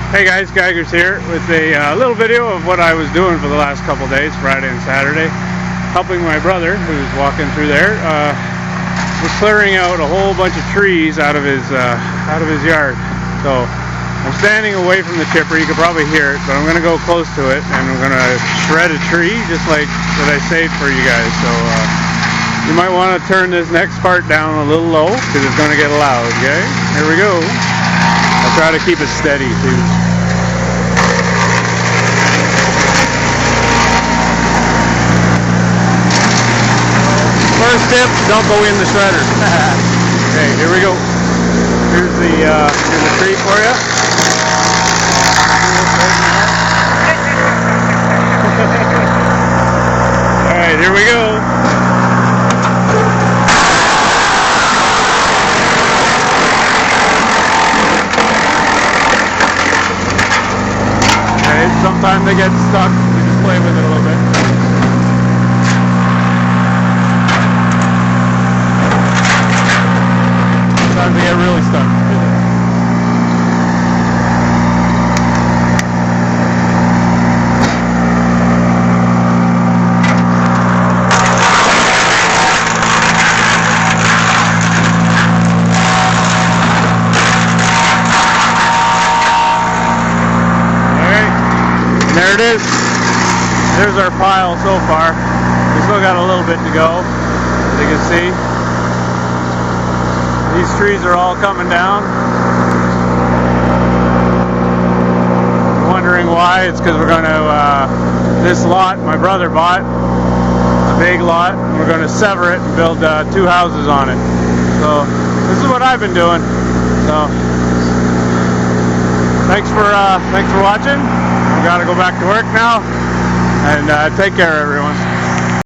Hey guys, Geiger's here with a little video of what I was doing for the last couple days, Friday and Saturday, helping my brother who's walking through there. Was clearing out a whole bunch of trees out of his yard. So I'm standing away from the chipper. You can probably hear it, but I'm going to go close to it and I'm going to shred a tree just like what I saved for you guys. So you might want to turn this next part down a little low because it's going to get loud. Okay, here we go. I'll try to keep it steady too. First tip, don't go in the shredder. Okay, here we go. Here's the tree for you. Alright, here we go. Okay, sometimes they get stuck. We just play with it a little bit. They get really stuck. Alright, there it is. There's our pile so far. We still got a little bit to go, as you can see. These trees are all coming down. Wondering why? It's because we're going to, this lot my brother bought, a big lot, and we're going to sever it and build 2 houses on it. So this is what I've been doing. So thanks for watching. I've got to go back to work now, and take care everyone.